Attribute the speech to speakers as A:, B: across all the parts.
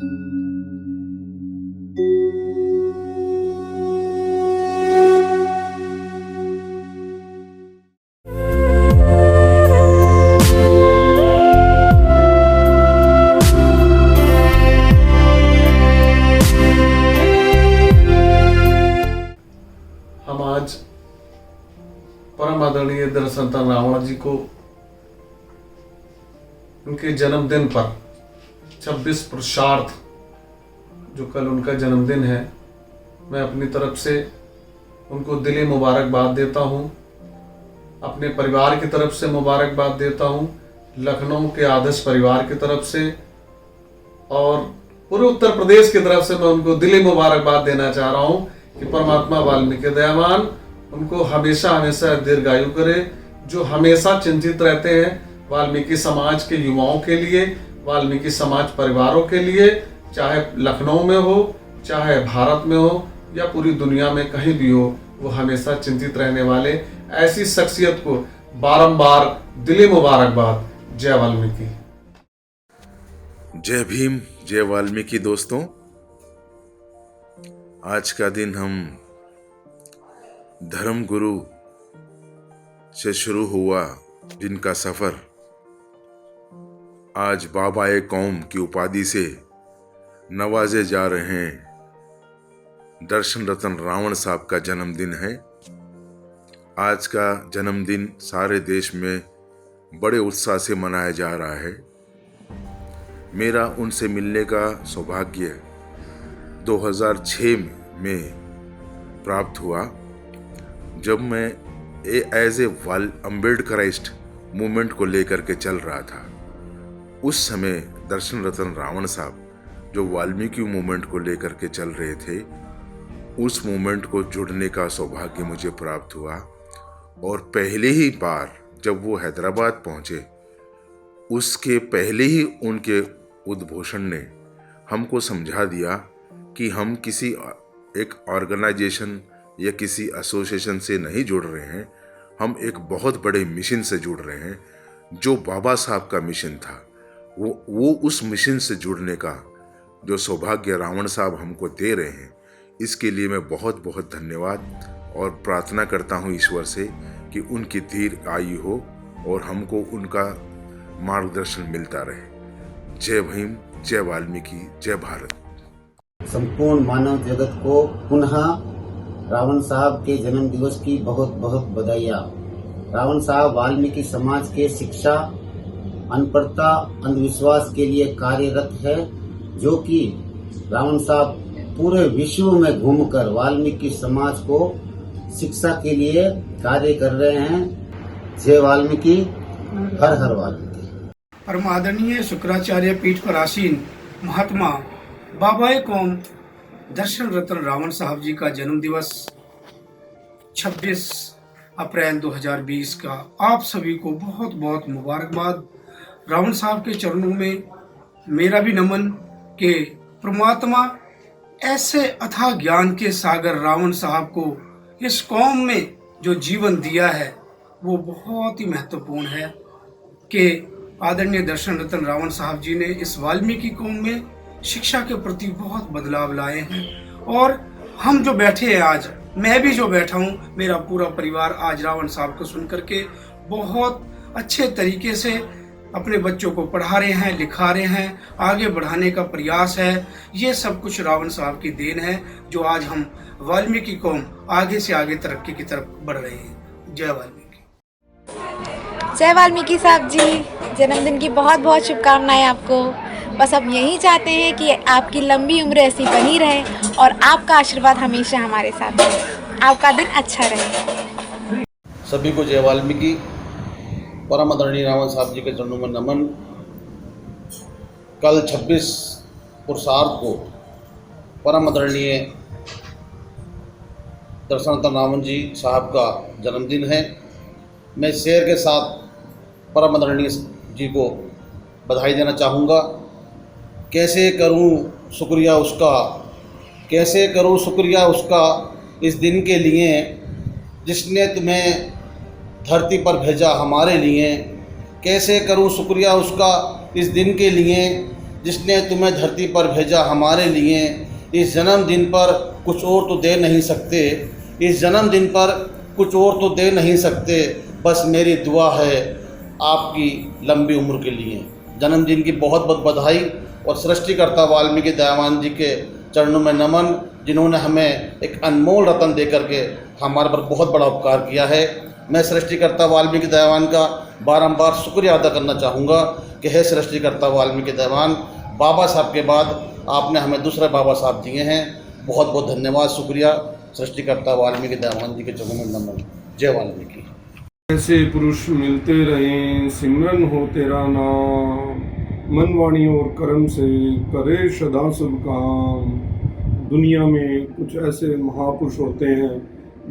A: हम आज परम आदरणीय दर्शनतन रावण जी को उनके जन्मदिन पर 26 पुरुषार्थ जो कल उनका जन्मदिन है, मैं अपनी तरफ से उनको दिली मुबारकबाद देता हूँ। अपने परिवार की तरफ से मुबारकबाद देता हूँ, लखनऊ के आदर्श परिवार की तरफ से और पूरे उत्तर प्रदेश की तरफ से मैं उनको दिली मुबारकबाद देना चाह रहा हूँ कि परमात्मा वाल्मीकि दयावान उनको हमेशा हमेशा दीर्घायु करे, जो हमेशा चिंतित रहते हैं वाल्मीकि समाज के युवाओं के लिए, वाल्मीकि समाज परिवारों के लिए, चाहे लखनऊ में हो, चाहे भारत में हो या पूरी दुनिया में कहीं भी हो, वो हमेशा चिंतित रहने वाले ऐसी शख्सियत को बारंबार दिली मुबारकबाद। जय वाल्मीकि।
B: जय भीम, जय वाल्मीकि। दोस्तों, आज का दिन हम धर्म गुरु से शुरू हुआ जिनका सफर आज बाबा-ए कौम की उपाधि से नवाजे जा रहे हैं, दर्शन रतन रावण साहब का जन्मदिन है। आज का जन्मदिन सारे देश में बड़े उत्साह से मनाया जा रहा है। मेरा उनसे मिलने का सौभाग्य 2006 में प्राप्त हुआ, जब मैं एज ए अम्बेडकराइस्ट मूवमेंट को लेकर के चल रहा था। उस समय दर्शन रतन रावण साहब जो वाल्मीकि मूवमेंट को लेकर के चल रहे थे, उस मूवमेंट को जुड़ने का सौभाग्य मुझे प्राप्त हुआ। और पहले ही बार जब वो हैदराबाद पहुंचे, उसके पहले ही उनके उद्घोषण ने हमको समझा दिया कि हम किसी एक ऑर्गेनाइजेशन या किसी एसोसिएशन से नहीं जुड़ रहे हैं, हम एक बहुत बड़े मिशन से जुड़ रहे हैं, जो बाबा साहब का मिशन था। वो उस मिशन से जुड़ने का जो सौभाग्य रावण साहब हमको दे रहे हैं, इसके लिए मैं बहुत बहुत धन्यवाद और प्रार्थना करता हूं ईश्वर से कि उनकी दीर्घ आयु हो और हमको उनका मार्गदर्शन मिलता रहे। जय भीम, जय वाल्मीकि, जय भारत।
C: संपूर्ण मानव जगत को पुनः रावण साहब के जन्म दिवस की बहुत बहुत बधाइयाँ। रावण साहब वाल्मीकि समाज के शिक्षा, अनपढ़ता, अंधविश्वास के लिए कार्यरत है, जो कि रावण साहब पूरे विश्व में घूमकर वाल्मीकि समाज को शिक्षा के लिए कार्य कर रहे हैं। जय वाल्मीकि, हर हर वाल्मीकि।
D: परम आदरणीय शुक्राचार्य पीठ पर आसीन महात्मा बाबा-ए कौम दर्शन रतन रावण साहब जी का जन्म दिवस 26 अप्रैल 2020 का आप सभी को बहुत बहुत मुबारकबाद। रावण साहब के चरणों में मेरा भी नमन कि परमात्मा ऐसे अथाह ज्ञान के सागर रावण साहब को इस कौम में जो जीवन दिया है वो बहुत ही महत्वपूर्ण है कि आदरणीय दर्शन रतन रावण साहब जी ने इस वाल्मीकि कौम में शिक्षा के प्रति बहुत बदलाव लाए हैं। और हम जो बैठे हैं आज, मैं भी जो बैठा हूँ, मेरा पूरा परिवार आज रावण साहब को सुन करके बहुत अच्छे तरीके से अपने बच्चों को पढ़ा रहे हैं, लिखा रहे हैं, आगे बढ़ाने का प्रयास है। ये सब कुछ रावण साहब की देन है, जो आज हम वाल्मीकि कौम आगे से आगे तरक्की की तरफ बढ़ रहे हैं। जय वाल्मीकि।
E: जय वाल्मीकि साहब जी, जन्मदिन की बहुत बहुत शुभकामनाएं आपको। बस हम यही चाहते हैं कि आपकी लंबी उम्र ऐसी बनी रहे और आपका आशीर्वाद हमेशा हमारे साथ रहे। आपका दिन अच्छा रहे।
F: सभी को जय वाल्मीकि। परम आदरणीय रावण साहब जी के चरणों में नमन। कल 26 पुरुषार्थ को परम आदरणीय दर्शन रतन रावण जी साहब का जन्मदिन है। मैं शेर के साथ परम आदरणीय जी को बधाई देना चाहूँगा। कैसे करूँ शुक्रिया उसका, कैसे करूँ शुक्रिया उसका इस दिन के लिए जिसने तुम्हें धरती पर भेजा हमारे लिए। कैसे करूँ शुक्रिया उसका इस दिन के लिए जिसने तुम्हें धरती पर भेजा हमारे लिए, इस जन्मदिन पर कुछ और तो दे नहीं सकते, इस जन्मदिन पर कुछ और तो दे नहीं सकते, बस मेरी दुआ है आपकी लंबी उम्र के लिए। जन्मदिन की बहुत बहुत बधाई और सृष्टिकर्ता वाल्मीकि दयावान जी के चरणों में नमन, जिन्होंने हमें एक अनमोल रतन दे करके हमारे पर बहुत बड़ा उपकार किया है। मैं सृष्टिकर्ता वाल्मीकि दयावान का बारंबार शुक्रिया अदा करना चाहूँगा कि हे सृष्टिकर्ता वाल्मीकि दयावान, बाबा साहब के बाद आपने हमें दूसरे बाबा साहब दिए हैं। बहुत बहुत धन्यवाद, शुक्रिया। सृष्टिकर्ता वाल्मीकि दयावान जी के चरणों में नमन। जय वाल्मीकि।
G: ऐसे पुरुष मिलते रहें, सिमरन हो तेरा नाम, मन वाणी और कर्म से करे सदा शुभ काम। दुनिया में कुछ ऐसे महापुरुष होते हैं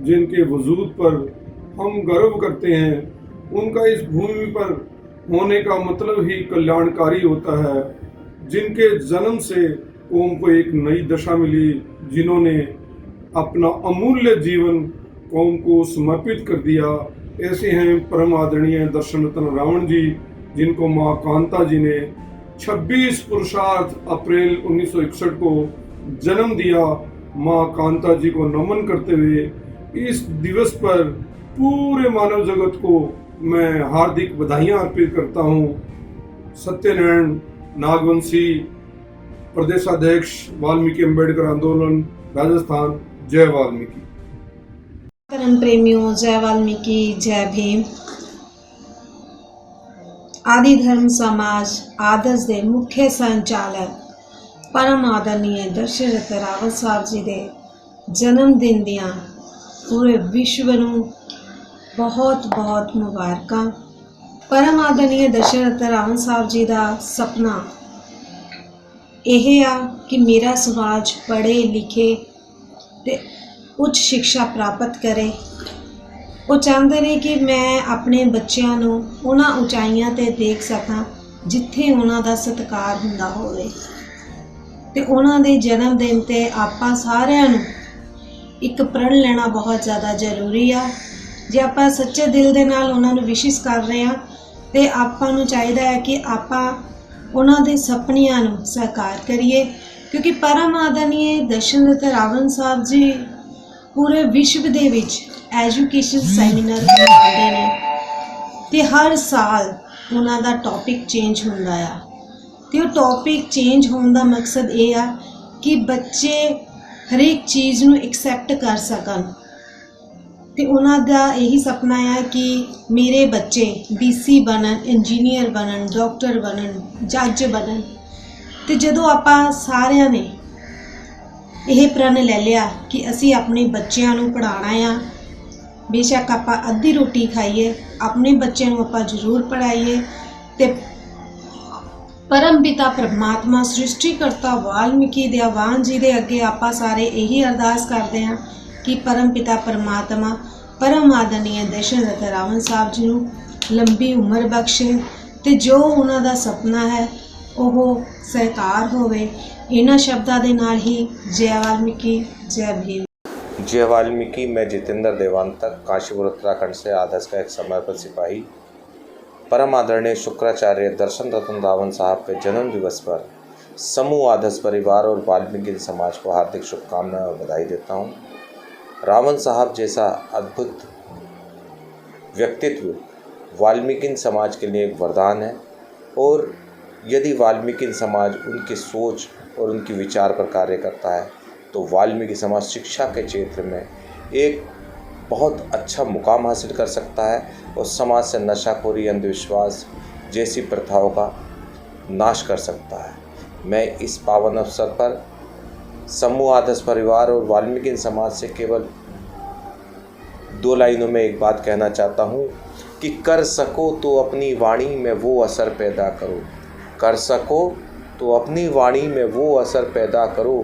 G: जिनके वजूद पर हम गर्व करते हैं। उनका इस भूमि पर होने का मतलब ही कल्याणकारी होता है। जिनके जन्म से कौम को एक नई दशा मिली, जिन्होंने अपना अमूल्य जीवन कौम को समर्पित कर दिया, ऐसे हैं परम आदरणीय दर्शन रत्न रावण जी, जिनको माँ कांता जी ने 26 पुरुषार्थ अप्रैल 1961 को जन्म दिया। माँ कांता जी को नमन करते हुए इस दिवस पर पूरे मानव जगत को मैं हार्दिक बधाइयाँ अर्पित करता हूँ। सत्यनारायण नागवंशी, प्रदेशाध्यक्ष वाल्मीकि अम्बेडकर आंदोलन, राजस्थान। जय वाल्मीकि।
H: धर्म प्रेमियों, जय वाल्मीकि, जय भीम। आदि धर्म समाज आदर्श ਦੇ मुख्य संचालक परम आदरणीय दर्शन रतन रावत साहब जी ਦੇ जन्म दिन ਦੀਆਂ पूरे विश्व ਨੂੰ बहुत बहुत मुबारਕਾਂ। परम आदरणीय दर्शन रतन रावत साहब जी ਦਾ ਸੁਪਨਾ ਇਹ ਆ ਕਿ ਮੇਰਾ ਸਮਾਜ ਪੜ੍ਹੇ ਲਿਖੇ ਤੇ ਉੱਚ ਸਿੱਖਿਆ ਪ੍ਰਾਪਤ ਕਰੇ। ਉਹ ਚਾਹੁੰਦੇ ਨੇ ਕਿ ਮੈਂ ਆਪਣੇ ਬੱਚਿਆਂ ਨੂੰ ਉਹਨਾਂ ਉਚਾਈਆਂ ਤੇ ਦੇਖ ਸਕਾਂ ਜਿੱਥੇ ਉਹਨਾਂ ਦਾ ਸਤਿਕਾਰ ਹੁੰਦਾ ਹੋਵੇ। ਤੇ ਉਹਨਾਂ ਦੇ ਜਨਮ ਦਿਨ ਤੇ ਆਪਾਂ ਸਾਰਿਆਂ ਨੂੰ ਇੱਕ ਪ੍ਰਣ ਲੈਣਾ ਬਹੁਤ ਜ਼ਿਆਦਾ ਜ਼ਰੂਰੀ ਆ। ਜੇ ਆਪਾਂ ਸੱਚੇ ਦਿਲ ਦੇ ਨਾਲ ਉਹਨਾਂ ਨੂੰ ਵਿਸ਼ਿਸ਼ ਕਰ ਰਹੇ ਹਾਂ ਤੇ ਆਪਾਂ ਨੂੰ ਚਾਹੀਦਾ ਹੈ ਕਿ ਆਪਾਂ ਉਹਨਾਂ ਦੇ ਸੁਪਨਿਆਂ ਨੂੰ ਸਾਕਾਰ ਕਰੀਏ, ਕਿਉਂਕਿ ਪਰਮ ਆਦਰਨੀय ਦਰਸ਼ਨ ਰਤਨ ਰਾਵਣ ਸਾਹਿਬ ਜੀ पूरे विश्व ਦੇ ਵਿੱਚ एजुकेशन सैमीनार करवाते हैं ਤੇ हर साल ਉਹਨਾਂ ਦਾ टॉपिक चेंज ਹੁੰਦਾ ਆ ਤੇ ਉਹ टॉपिक चेंज ਹੋਣ ਦਾ ਮਕਸਦ ਇਹ ਆ ਕਿ ਬੱਚੇ ਹਰ ਇੱਕ ਚੀਜ਼ ਨੂੰ ਐਕਸੈਪਟ ਕਰ ਸਕਣ। ਤੇ ਉਹਨਾਂ ਦਾ ਇਹੀ ਸੁਪਨਾ ਆ ਕਿ ਮੇਰੇ ਬੱਚੇ ਡੀਸੀ ਬਣਨ, ਇੰਜੀਨੀਅਰ ਬਣਨ, ਡਾਕਟਰ ਬਣਨ, ਜੱਜ ਬਣਨ। ਤੇ ਜਦੋਂ ਆਪਾਂ ਸਾਰਿਆਂ ਨੇ ਇਹ ਪ੍ਰਣ ਲੈ ਲਿਆ ਕਿ ਅਸੀਂ ਆਪਣੇ ਬੱਚਿਆਂ ਨੂੰ ਪੜ੍ਹਾਉਣਾ ਆ, ਬੇਸ਼ੱਕ ਆਪਾਂ ਅੱਧੀ ਰੋਟੀ ਖਾਈਏ, ਆਪਣੇ ਬੱਚਿਆਂ ਨੂੰ ਆਪਾਂ ਜ਼ਰੂਰ ਪੜ੍ਹਾਈਏ। ਤੇ ਪਰਮ ਪਿਤਾ ਪਰਮਾਤਮਾ ਸ੍ਰਿਸ਼ਟੀਕਰਤਾ ਵਾਲਮੀਕੀ ਦਇਆਵਾਨ ਜੀ ਦੇ ਅੱਗੇ ਆਪਾਂ ਸਾਰੇ ਇਹੀ ਅਰਦਾਸ ਕਰਦੇ ਹਾਂ ਕਿ ਪਰਮ ਪਿਤਾ ਪਰਮਾਤਮਾ ਪਰਮ ਆਦਰਨੀय ਦਰਸ਼ਨ ਰਤਨ ਰਾਵਣ ਸਾਹਿਬ ਜੀ ਨੂੰ ਲੰਬੀ ਉਮਰ ਬਖਸ਼ੇ ਤੇ ਜੋ ਉਹਨਾਂ ਦਾ ਸੁਪਨਾ ਹੈ ਉਹ ਸਾਕਾਰ ਹੋਵੇ। इन्होंने शब्दों के नाल ही जय वाल्मीकि, जय भीम।
I: जय वाल्मीकि। मैं जितेंद्र देवांतक, काशीपुर उत्तराखंड से आदर्श का एक समर्पित सिपाही। परम आदरणीय शुक्राचार्य दर्शन रतन रावण साहब के जन्म दिवस पर समूह आदर्श परिवार और वाल्मीकि समाज को हार्दिक शुभकामनाएं और बधाई देता हूँ। रावण साहब जैसा अद्भुत व्यक्तित्व वाल्मीकि समाज के लिए एक वरदान है और यदि वाल्मीकि समाज उनकी सोच और उनके विचार पर कार्य करता है तो वाल्मीकि समाज शिक्षा के क्षेत्र में एक बहुत अच्छा मुकाम हासिल कर सकता है और समाज से नशाखोरी, अंधविश्वास जैसी प्रथाओं का नाश कर सकता है। मैं इस पावन अवसर पर समूह आदर्श परिवार और वाल्मीकि समाज से केवल 2 लाइनों में एक बात कहना चाहता हूँ कि कर सको तो अपनी वाणी में वो असर पैदा करो, कर सको तो अपनी वाणी में वो असर पैदा करो,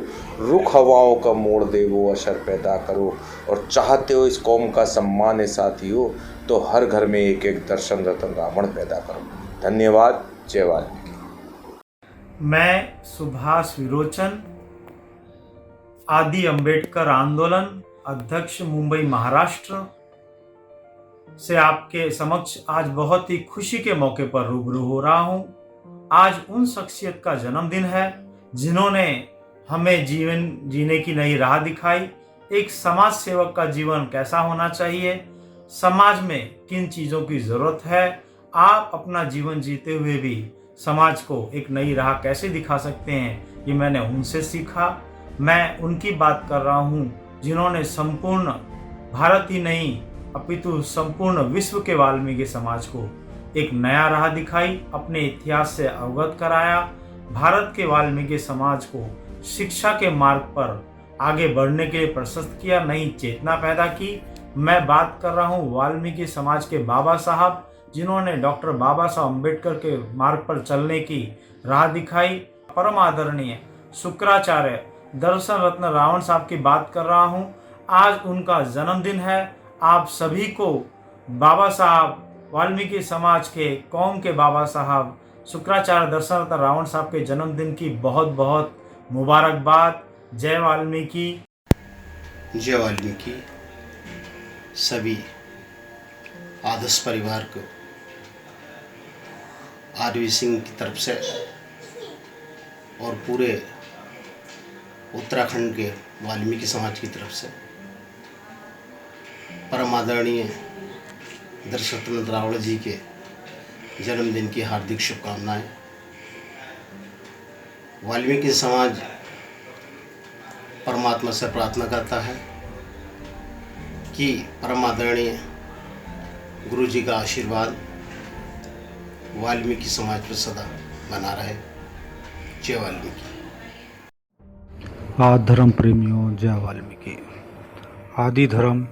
I: रुख हवाओं का मोड़ दे वो असर पैदा करो, और चाहते हो इस कौम का सम्मान है साथियों तो हर घर में एक एक दर्शन रतन रावण पैदा करो। धन्यवाद। जय वाल्मीकि।
J: मैं सुभाष विरोचन, आदि अंबेडकर आंदोलन अध्यक्ष मुंबई महाराष्ट्र से आपके समक्ष आज बहुत ही खुशी के मौके पर रूबरू हो रहा हूँ। आज उन शख्सियत का जन्मदिन है जिन्होंने हमें जीवन जीने की नई राह दिखाई। एक समाज सेवक का जीवन कैसा होना चाहिए, समाज में किन चीज़ों की ज़रूरत है, आप अपना जीवन जीते हुए भी समाज को एक नई राह कैसे दिखा सकते हैं, ये मैंने उनसे सीखा। मैं उनकी बात कर रहा हूँ जिन्होंने संपूर्ण भारत ही नहीं अपितु संपूर्ण विश्व के वाल्मीकि समाज को एक नया राह दिखाई, अपने इतिहास से अवगत कराया, भारत के वाल्मीकि समाज को शिक्षा के मार्ग पर आगे बढ़ने के लिए प्रशस्त किया, नई चेतना पैदा की। मैं बात कर रहा हूँ वाल्मीकि समाज के बाबा साहब जिन्होंने डॉक्टर बाबा साहब अम्बेडकर के मार्ग पर चलने की राह दिखाई। परम आदरणीय शुक्राचार्य दर्शन रत्न रावण साहब की बात कर रहा हूँ। आज उनका जन्मदिन है। आप सभी को बाबा साहब, वाल्मीकि समाज के, कौम के बाबा साहब शुक्राचार्य दर्शन रत्न रावण साहब के जन्मदिन की बहुत बहुत मुबारकबाद। जय वाल्मीकि।
F: जय वाल्मीकि। सभी आदर्श परिवार को आरवी सिंह की तरफ से और पूरे उत्तराखंड के वाल्मीकि समाज की तरफ से परम आदरणीय दर्शन रत्न रावण जी के जन्मदिन की हार्दिक शुभकामनाएं। वाल्मीकि समाज परमात्मा से प्रार्थना करता है कि परम आदरणीय गुरु जी का आशीर्वाद वाल्मीकि समाज पर सदा बना रहे। जय वाल्मीकि।
K: धर्म प्रेमियों, जय वाल्मीकि। आदि धर्म,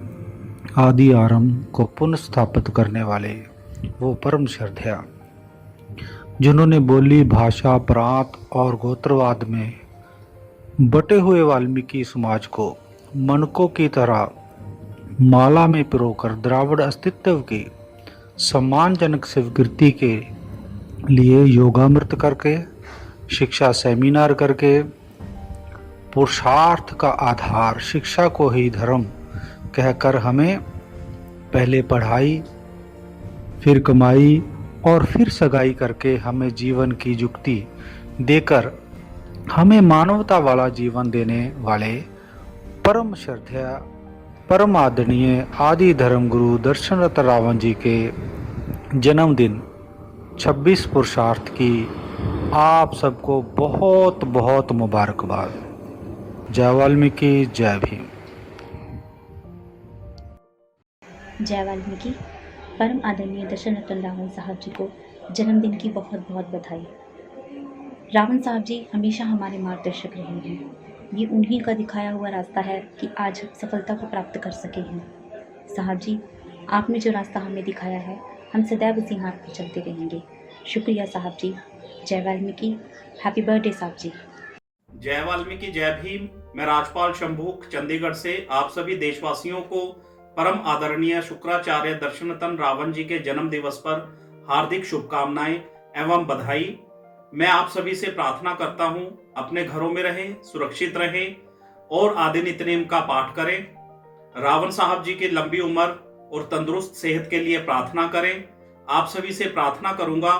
K: आदि आरंभ को पुनः स्थापित करने वाले वो परम श्रद्धेय जिन्होंने बोली, भाषा, प्रांत और गोत्रवाद में बटे हुए वाल्मीकि समाज को मनकों की तरह माला में पिरोकर द्राविड़ अस्तित्व की सम्मानजनक स्वीकृति के लिए योगामृत करके, शिक्षा सेमिनार करके, पुरुषार्थ का आधार शिक्षा को ही धर्म कहकर हमें पहले पढ़ाई, फिर कमाई और फिर सगाई करके हमें जीवन की युक्ति देकर हमें मानवता वाला जीवन देने वाले परम श्रद्धेय, परम आदरणीय आदि धर्म गुरु दर्शन रत्न रावण जी के जन्मदिन 26 पुरुषार्थ की आप सबको बहुत बहुत मुबारकबाद। जय वाल्मीकि, जय भीम।
L: जय वाल्मीकि। परम आदरणीय दर्शन रत्न रावण साहब जी को जन्मदिन की बहुत बहुत बधाई। रावण साहब जी हमेशा हमारे मार्गदर्शक रहे हैं। ये उन्हीं का दिखाया हुआ रास्ता है कि आज हम सफलता को प्राप्त कर सके हैं। साहब जी, आपने जो रास्ता हमें दिखाया है, हम सदैव उसी मार्ग पर चलते रहेंगे। शुक्रिया साहब जी। जय वाल्मीकि। हैप्पी बर्थडे साहब जी।
M: जय वाल्मीकि, जय भीम। मैं राजपाल शंभूक चंडीगढ़ से आप सभी देशवासियों को परम आदरणीय शुक्राचार्य दर्शन रत्न रावण जी के जन्म दिवस पर हार्दिक शुभकामनाएं एवं बधाई। मैं आप सभी से प्रार्थना करता हूं, अपने घरों में रहें, सुरक्षित रहें और आदि नित्यनेम का पाठ करें। रावण साहब जी की लंबी उम्र और तंदुरुस्त सेहत के लिए प्रार्थना करें। आप सभी से प्रार्थना करूंगा,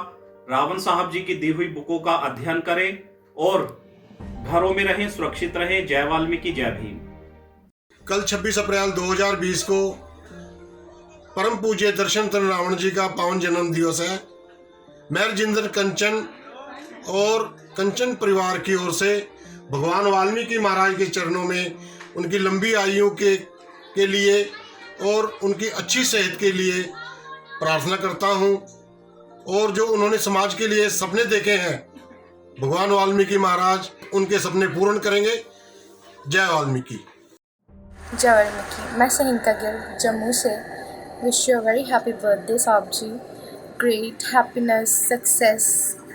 M: रावण साहब जी की दी हुई बुकों का अध्ययन करें और घरों में रहें, सुरक्षित रहें। जय वाल्मीकि, जय भीम।
N: कल 26 अप्रैल 2020 को परम पूज्य दर्शन रत्न रावण जी का पावन जन्म दिवस है। मैं राजेंद्र कंचन और कंचन परिवार की ओर से भगवान वाल्मीकि महाराज के चरणों में उनकी लंबी आयु के लिए और उनकी अच्छी सेहत के लिए प्रार्थना करता हूं। और जो उन्होंने समाज के लिए सपने देखे हैं, भगवान वाल्मीकि महाराज उनके सपने पूर्ण करेंगे। जय वाल्मीकि।
O: जय वाल्मीकि। मैं सहिंका गिल जम्मू से wish you a very happy birthday साहब ji. Great happiness, success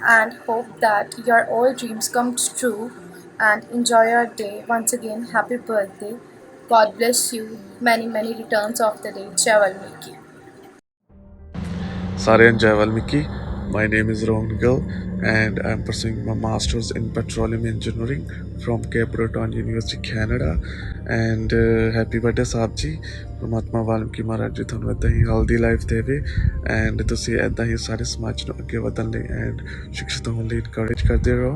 O: and hope that your all dreams come true and enjoy your day. Once again, happy birthday. God bless you. Many returns of the day. Jai Valmiki.
P: Soren जय Valmiki. My name is Rohan Gill and I'm pursuing my master's in petroleum engineering from Cape Breton University, Canada. And happy birthday Sahib ji, ਪਰਮਾਤਮਾ ਵਾਲਮੀਕੀ ਮਹਾਰਾਜ ਜੀ ਤੁਹਾਨੂੰ ਇੱਦਾਂ ਹੀ healthy life ਦੇਵੇ and ਤੁਸੀਂ ਇੱਦਾਂ ਹੀ ਸਾਰੇ ਸਮਾਜ ਨੂੰ ਅੱਗੇ ਵਧਣ ਲਈ ਐਂਡ ਸ਼ਿਕਸ਼ਿਤ ਹੋਣ ਲਈ ਇਨਕਰੇਜ ਕਰਦੇ ਰਹੋ।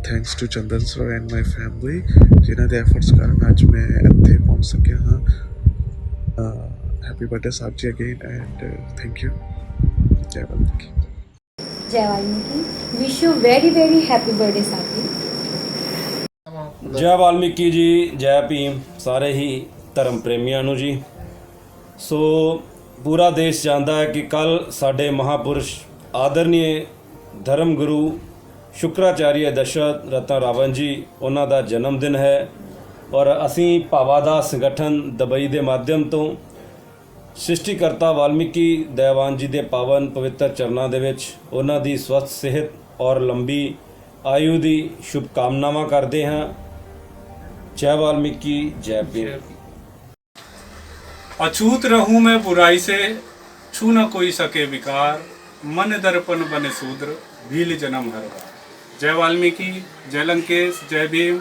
P: Thanks to Chandan sir and my family ਜਿਨ੍ਹਾਂ ਦੇ ਐਫਰਟਸ ਕਾਰਨ ਅੱਜ ਮੈਂ ਇੱਥੇ ਪਹੁੰਚ ਸਕਿਆ ਹਾਂ। Happy birthday Sahib ji again and thank you. ਜੈ ਵਾਲਮੀਕੀ।
Q: जय Valmiki. Wish you very very happy birthday साहब जी।
R: ਜੈ ਵਾਲਮੀਕੀ ਜੀ, ਜੈ ਭੀਮ ਸਾਰੇ ਹੀ ਧਰਮ ਪ੍ਰੇਮੀਆਂ ਨੂੰ ਜੀ। ਸੋ ਪੂਰਾ ਦੇਸ਼ ਜਾਣਦਾ ਹੈ ਕਿ ਕੱਲ ਸਾਡੇ ਮਹਾਪੁਰਸ਼ ਆਦਰਨੀय ਧਰਮ ਗੁਰੂ ਸ਼ੁਕਰਾਚਾਰੀਆ ਦਸ਼ਰਥ ਰਤਨ ਰਾਵਣ ਜੀ ਉਹਨਾਂ ਦਾ ਜਨਮ ਦਿਨ ਹੈ ਔਰ ਅਸੀਂ ਭਾਵਾਂ ਦਾ ਸੰਗਠਨ ਦੁਬਈ ਦੇ ਮਾਧਿਅਮ ਤੋਂ ਸ੍ਰਿਸ਼ਟੀਕਰਤਾ ਵਾਲਮੀਕੀ ਦਇਆਵਾਨ ਜੀ ਦੇ ਪਾਵਨ ਪਵਿੱਤਰ ਚਰਨਾਂ ਦੇ ਵਿੱਚ ਉਹਨਾਂ ਦੀ ਸਵਸਥ ਸਿਹਤ ਔਰ ਲੰਬੀ ਆਯੂ ਦੀ ਸ਼ੁਭਕਾਮਨਾਵਾਂ ਕਰਦੇ ਹਾਂ। जय वाल्मीकि, जय भीम।
S: अछूत रहूं मैं बुराई से, छू न कोई सके विकार, मन दर्पण बने शूद्र, भील जन्म हर बार। जय वाल्मीकि, जय लंकेश, जय भीम।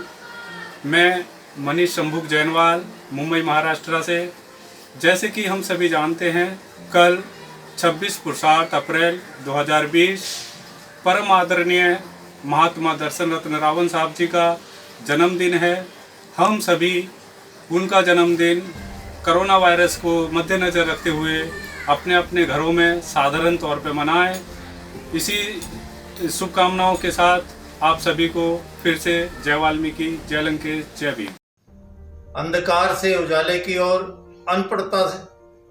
S: मैं मनीष शंभुक जैनवाल मुंबई महाराष्ट्र से। जैसे कि हम सभी जानते हैं कल 26 पुरुषार्थ अप्रैल 2020 परम आदरणीय महात्मा दर्शन रत्न रावण साहब जी का जन्मदिन है। हम सभी उनका जन्मदिन कोरोना वायरस को मद्देनज़र रखते हुए अपने अपने घरों में साधारण तौर पर मनाएं। इसी शुभकामनाओं के साथ आप सभी को फिर से जय वाल्मीकि, जय लंकेश, जय भीम।
F: अंधकार से उजाले की ओर, अनपढ़ता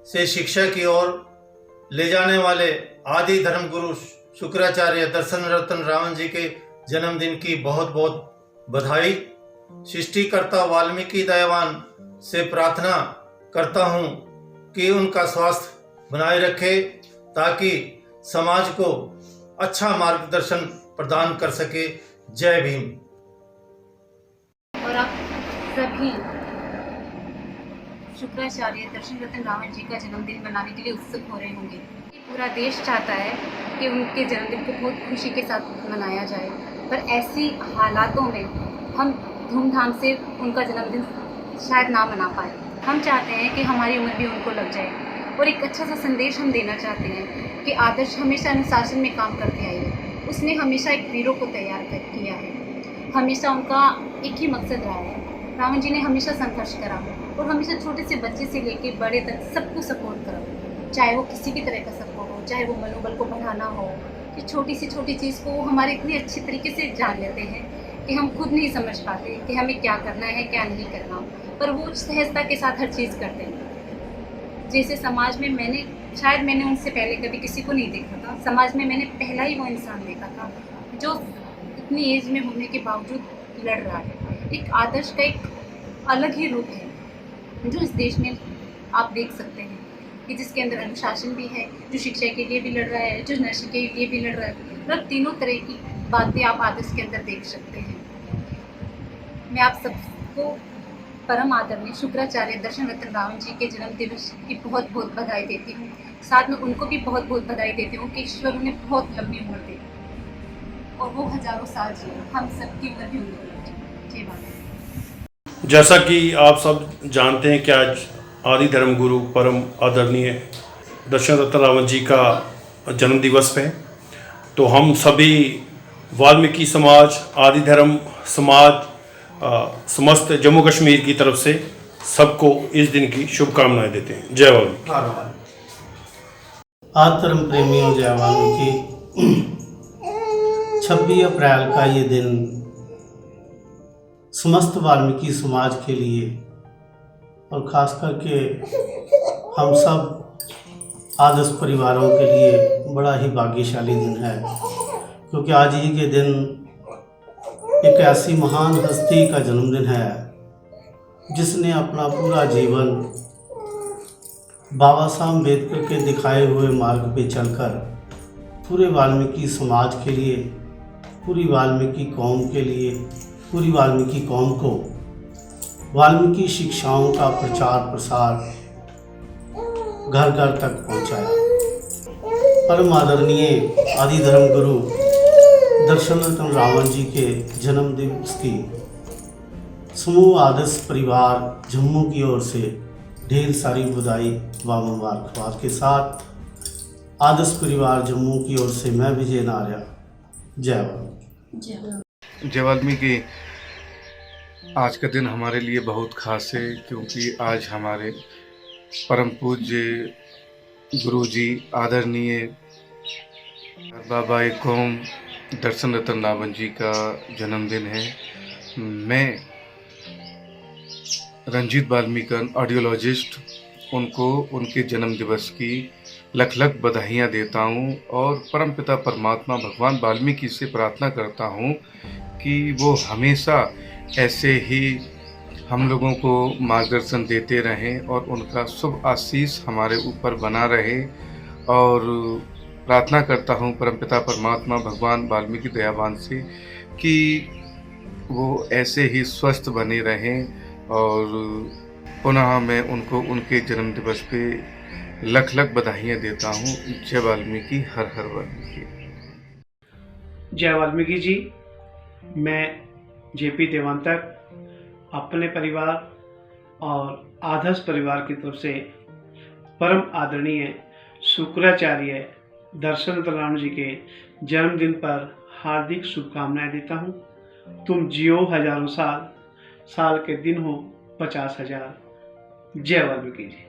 F: से शिक्षा की ओर ले जाने वाले आदि धर्म गुरु शुक्राचार्य दर्शन रत्न रावण जी के जन्मदिन की बहुत बहुत बधाई। सृष्टिकर्ता वाल्मीकि दयावान से प्रार्थना करता हूँ कि उनका स्वास्थ्य बनाए रखे ताकि समाज को अच्छा मार्गदर्शन प्रदान कर सके। जय भीम।
L: और आप सभी शुक्राचार्य दर्शन रत्न रावण जी का जन्मदिन मनाने के लिए उत्सुक हो रहे होंगे। पूरा देश चाहता है कि उनके जन्मदिन को बहुत खुशी के साथ मनाया जाए, पर ऐसी हालातों में हम धूमधाम से उनका जन्मदिन शायद ना मना पाए। हम चाहते हैं कि हमारी उम्र भी उनको लग जाए और एक अच्छा सा संदेश हम देना चाहते हैं कि आदर्श हमेशा अनुशासन में काम करते आए हैं। उसने हमेशा एक वीरों को तैयार किया है, हमेशा उनका एक ही मकसद रहा है। रावण जी ने हमेशा संघर्ष करा और हमेशा छोटे से बच्चे से लेकर बड़े तक सबको सपोर्ट करा, चाहे वो किसी भी तरह का सपोर्ट हो, चाहे वो मनोबल को बढ़ाना हो, कि छोटी सी छोटी चीज़ को वो हमारे इतने अच्छे तरीके से जान लेते हैं कि हम खुद नहीं समझ पाते कि हमें क्या करना है क्या नहीं करना, पर वो सहजता के साथ हर चीज़ करते हैं। जैसे समाज में मैंने उनसे पहले कभी किसी को नहीं देखा था। समाज में मैंने पहला ही वो इंसान देखा था जो इतनी एज में होने के बावजूद लड़ रहा है। एक आदर्श का एक अलग ही रूप है जो इस देश में आप देख सकते हैं कि जिसके अंदर अनुशासन भी है, जो शिक्षा के लिए भी लड़ रहा है, जो नशे के लिए भी लड़ रहा है। मतलब तीनों तरह की बातें आप आदर्श के अंदर देख सकते हैं। मैं आप सबको परम आदरणीय शुक्राचार्य दर्शन रत्न रावण जी के जन्म दिवस की बहुत बहुत बधाई देती हूँ। साथ में उनको भी बहुत बहुत बधाई देती हूँ कि ईश्वर उन्हें बहुत लंबी उम्र दे और वो हजारों साल जिए, हम सबकी उम्र भी उनको लग जाए। जय बाबा।
T: जैसा कि आप सब जानते हैं कि आज आदि धर्म गुरु परम आदरणीय दर्शन रत्न रावण जी का जन्म दिवस है, तो हम सभी वाल्मीकि समाज, आदि धर्म समाज, समस्त जम्मू कश्मीर की तरफ से सबको इस दिन की शुभकामनाएं देते हैं। जय वाल्मीकि।
U: आदि धर्म प्रेमियों, जय वाल्मीकि। 26 अप्रैल का ये दिन समस्त वाल्मीकि समाज के लिए और ख़ास करके हम सब आदर्श परिवारों के लिए बड़ा ही भाग्यशाली दिन है, क्योंकि आज ही के दिन एक ऐसी महान हस्ती का जन्मदिन है जिसने अपना पूरा जीवन बाबा साहब अम्बेडकर के दिखाए हुए मार्ग पे चलकर पूरे वाल्मीकि समाज के लिए, पूरी वाल्मीकि कौम के लिए, पूरी वाल्मीकि कौम को वाल्मीकि शिक्षाओं का प्रचार प्रसार घर घर तक पहुंचाया। परम आदरणीय आदि धर्म गुरु दर्शन रत्न रावण जी के जन्म दिवस की समूह आदर्श परिवार जम्मू की ओर से ढेर सारी बधाई व मुबारकबाद के साथ आदर्श परिवार जम्मू की ओर से मैं विजय नार्या। जय वाल्मीकि।
A: जय वाल्मीकि। आज का दिन हमारे लिए बहुत खास है क्योंकि आज हमारे परम पूज्य गुरुजी आदरणीय बाबा कौम दर्शन रतन रावण जी का जन्मदिन है। मैं रंजीत वाल्मीकि ऑडियोलॉजिस्ट उनको उनके जन्म दिवस की लख लख बधाइयाँ देता हूँ और परमपिता परमात्मा भगवान वाल्मीकि से प्रार्थना करता हूँ कि वो हमेशा ऐसे ही हम लोगों को मार्गदर्शन देते रहें और उनका शुभ आशीष हमारे ऊपर बना रहे। और प्रार्थना करता हूँ परमपिता परमात्मा भगवान वाल्मीकि दयावान से कि वो ऐसे ही स्वस्थ बने रहें। और पुनः मैं उनको उनके जन्म दिवस पे लख लख बधाइयाँ देता हूँ। जय वाल्मीकि, हर हर वाल्मीकि।
D: जय वाल्मीकि जी। मैं जेपी देवांतक अपने परिवार और आदर्श परिवार की तरफ से परम आदरणीय शुक्राचार्य दर्शन रतन रावण जी के जन्मदिन पर हार्दिक शुभकामनाएं देता हूँ। तुम जियो हजारों साल, साल के दिन हो 50,000। जय वाल्मीकि जी।